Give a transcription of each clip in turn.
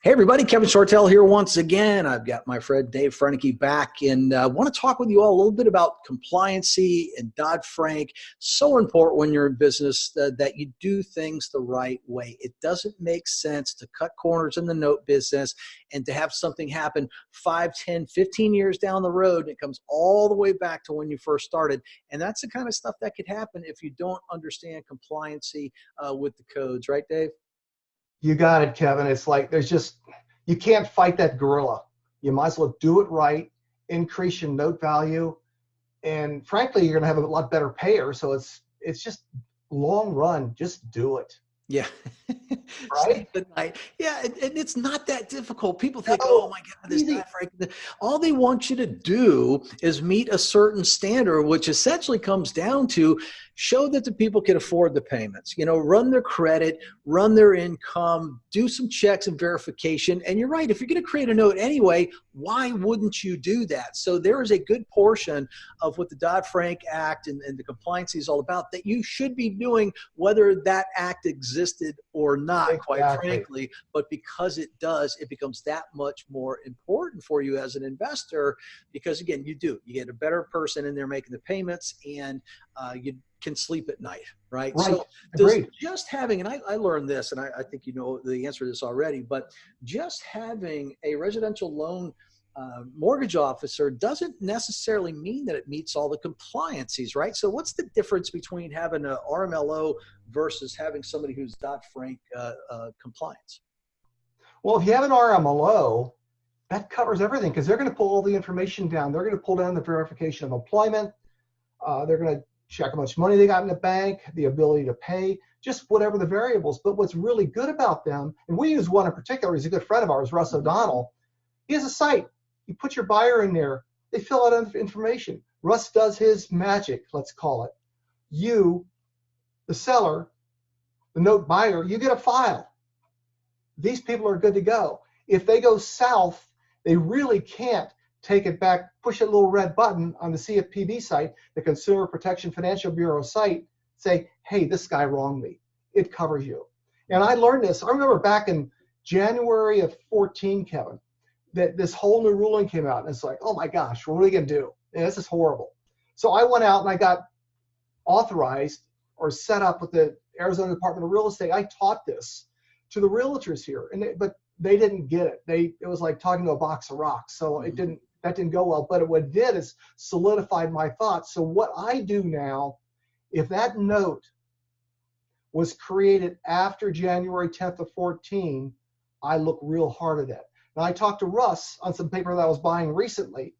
Hey everybody, Kevin Shortell here once again. I've got my friend Dave Franecki back, and I want to talk with you all a little bit about compliancy and Dodd-Frank. So important when you're in business that you do things the right way. It doesn't make sense to cut corners in the note business and to have something happen 5, 10, 15 years down the road. And it comes all the way back to when you first started. And that's the kind of stuff that could happen if you don't understand compliancy with the codes. Right, Dave? You got it, Kevin. It's like you can't fight that gorilla. You might as well do it right, increase your note value, and frankly, you're going to have a lot better payer. So it's just long run. Just do it. Yeah. Right? Yeah, and it's not that difficult. People think, oh my God, this Dodd-Frank. All they want you to do is meet a certain standard, which essentially comes down to show that the people can afford the payments. You know, run their credit, run their income, do some checks and verification. And you're right, if you're going to create a note anyway, why wouldn't you do that? So there is a good portion of what the Dodd-Frank Act and the compliance is all about that you should be doing, whether that act existed or not, quite frankly. But because it does, it becomes that much more important for you as an investor because, again, you get a better person in there making the payments, and you can sleep at night, right? So just having, and I learned this, and I think you know the answer to this already, but just having a residential loan mortgage officer doesn't necessarily mean that it meets all the compliances, right? So what's the difference between having an RMAllo versus having somebody who's Dodd-Frank compliance? Well, if you have an RMAllo, that covers everything because they're going to pull all the information down. They're going to pull down the verification of employment. They're going to check how much money they got in the bank, the ability to pay, just whatever the variables. But what's really good about them, and we use one in particular, he's a good friend of ours, Russ O'Donnell. He has a site. You put your buyer in there, they fill out information. Russ does his magic, let's call it. You, the seller, the note buyer, you get a file. These people are good to go. If they go south, they really can't take it back, push a little red button on the CFPB site, the Consumer Protection Financial Bureau site, say, hey, this guy wronged me. It covers you. And I learned this. I remember back in January of 14, Kevin, that this whole new ruling came out. And it's like, oh my gosh, what are we going to do? And this is horrible. So I went out and I got authorized or set up with the Arizona Department of Real Estate. I taught this to the realtors here, but they didn't get it. It was like talking to a box of rocks. So that didn't go well. But what it did is solidified my thoughts. So what I do now, if that note was created after January 10th of 14, I look real hard at that. Now I talked to Russ on some paper that I was buying recently,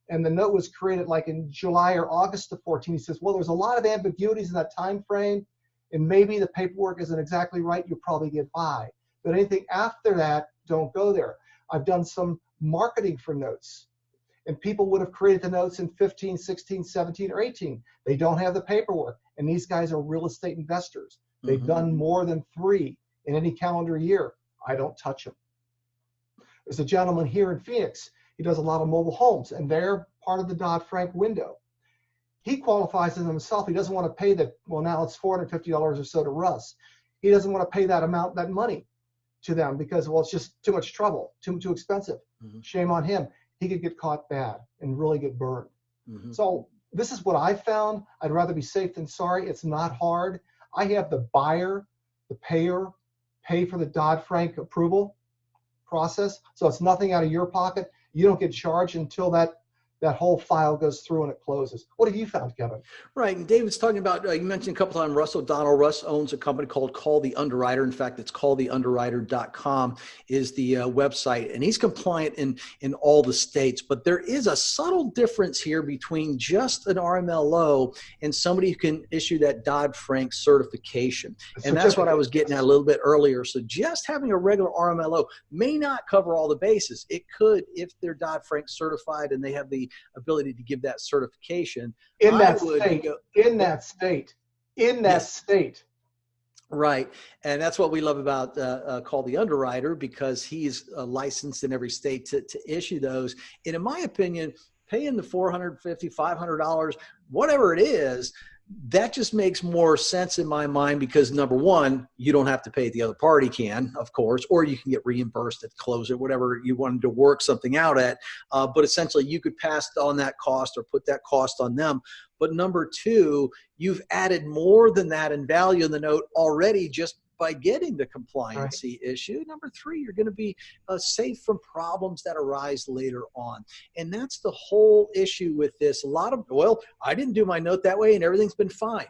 and the note was created like in July or August of 14. He says, well, there's a lot of ambiguities in that time frame, and maybe the paperwork isn't exactly right. You'll probably get by. But anything after that, don't go there. I've done some marketing for notes, and people would have created the notes in 15, 16, 17, or 18. They don't have the paperwork, and these guys are real estate investors. They've done more than 3 in any calendar year. I don't touch them. There's a gentleman here in Phoenix. He does a lot of mobile homes, and they're part of the Dodd-Frank window. He qualifies as himself. He doesn't want to pay well, now it's $450 or so to Russ. He doesn't want to pay that money to them because, well, it's just too much trouble, too expensive. Shame on him. He could get caught bad and really get burned. So this is what I found. I'd rather be safe than sorry. It's not hard. I have the buyer, the payer, pay for the Dodd-Frank approval process. So it's nothing out of your pocket. You don't get charged until that whole file goes through and it closes. What have you found, Kevin? Right. And David's talking about, you mentioned a couple times, Russ O'Donnell. Russ owns a company called Call the Underwriter. In fact, it's calltheunderwriter.com is the website. And he's compliant in all the states. But there is a subtle difference here between just an RMAllo and somebody who can issue that Dodd-Frank certification. And that's what I was getting at a little bit earlier. So just having a regular RMAllo may not cover all the bases. It could if they're Dodd-Frank certified and they have the ability to give that certification in that state. Right. And that's what we love about Call the Underwriter, because he's licensed in every state to issue those. And in my opinion, paying the $450, $500, whatever it is, that just makes more sense in my mind because number one, you don't have to pay, the other party can, of course, or you can get reimbursed at close or whatever you wanted to work something out at. But essentially you could pass on that cost or put that cost on them. But number two, you've added more than that in value in the note already just by getting the compliancy issue. Number three, you're going to be safe from problems that arise later on. And that's the whole issue with this. A lot of, well, I didn't do my note that way and everything's been fine.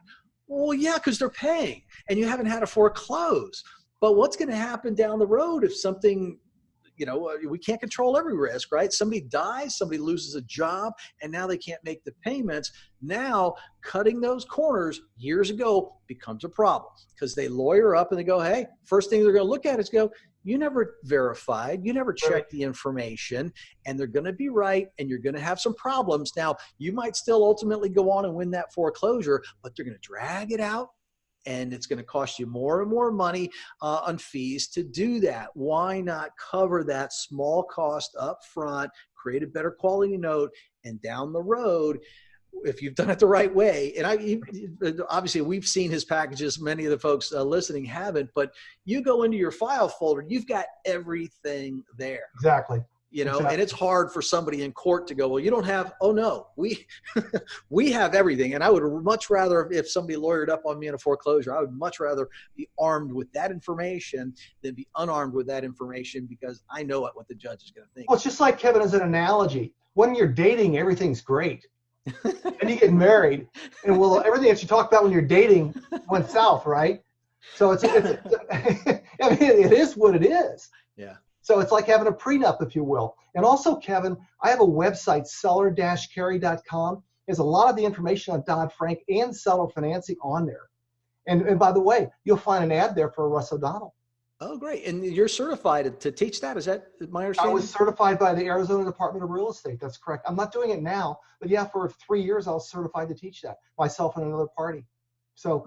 Well, yeah, because they're paying and you haven't had a foreclose. But what's going to happen down the road if something, we can't control every risk, right? Somebody dies, somebody loses a job, and now they can't make the payments. Now, cutting those corners years ago becomes a problem because they lawyer up and they go, hey, first thing they're going to look at is go, you never verified, you never checked the information, and they're going to be right, and you're going to have some problems. Now, you might still ultimately go on and win that foreclosure, but they're going to drag it out. And it's going to cost you more and more money on fees to do that. Why not cover that small cost up front, create a better quality note, and down the road, if you've done it the right way, and obviously we've seen his packages, many of the folks listening haven't, but you go into your file folder, you've got everything there. Exactly. And it's hard for somebody in court to go, well, you don't have, oh no, we have everything. And I would much rather, if somebody lawyered up on me in a foreclosure, I would much rather be armed with that information than be unarmed with that information because I know what the judge is going to think. Well, it's just like, Kevin, as an analogy, when you're dating, everything's great. And you get married and everything that you talk about when you're dating went south, right? So it's I mean, it is what it is. Yeah. So it's like having a prenup, if you will. And also, Kevin, I have a website, seller-carry.com. There's a lot of the information on Dodd-Frank and seller financing on there. And by the way, you'll find an ad there for Russ O'Donnell. Oh, great. And you're certified to teach that? Is that my understanding? I was certified by the Arizona Department of Real Estate. That's correct. I'm not doing it now, but yeah, for 3 years, I was certified to teach that, myself and another party. So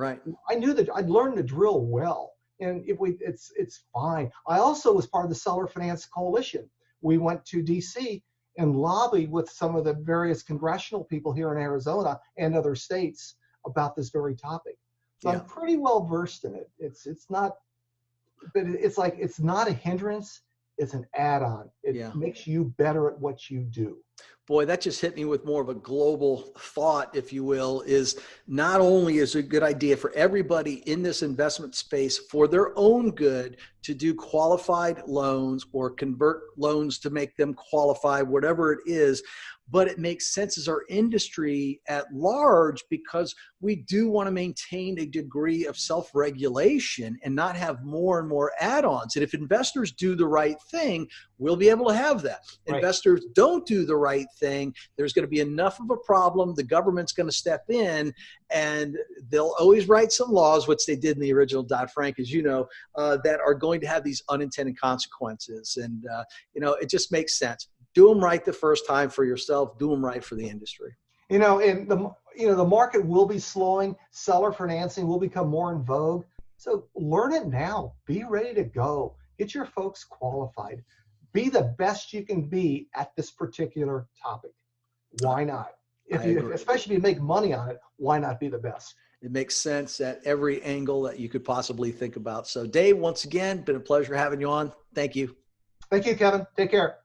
I knew that I'd learned to drill well. And it's fine. I also was part of the Seller Finance Coalition. We went to DC and lobbied with some of the various congressional people here in Arizona and other states about this very topic. So I'm pretty well versed in it. It's not, but it's like, it's not a hindrance. It's an add-on. It makes you better at what you do. Boy, that just hit me with more of a global thought, if you will, is not only is it a good idea for everybody in this investment space for their own good to do qualified loans or convert loans to make them qualify, whatever it is, but it makes sense as our industry at large because we do want to maintain a degree of self-regulation and not have more and more add-ons. And if investors do the right thing, we'll be able to have that. Right. Investors don't do the right thing, there's going to be enough of a problem, the government's going to step in, and they'll always write some laws, which they did in the original Dodd-Frank, as you know, that are going to have these unintended consequences. And, it just makes sense. Do them right the first time for yourself. Do them right for the industry. And the market will be slowing. Seller financing will become more in vogue. So learn it now. Be ready to go. Get your folks qualified. Be the best you can be at this particular topic. Why not? Especially if you make money on it, why not be the best? It makes sense at every angle that you could possibly think about. So Dave, once again, been a pleasure having you on. Thank you. Thank you, Kevin. Take care.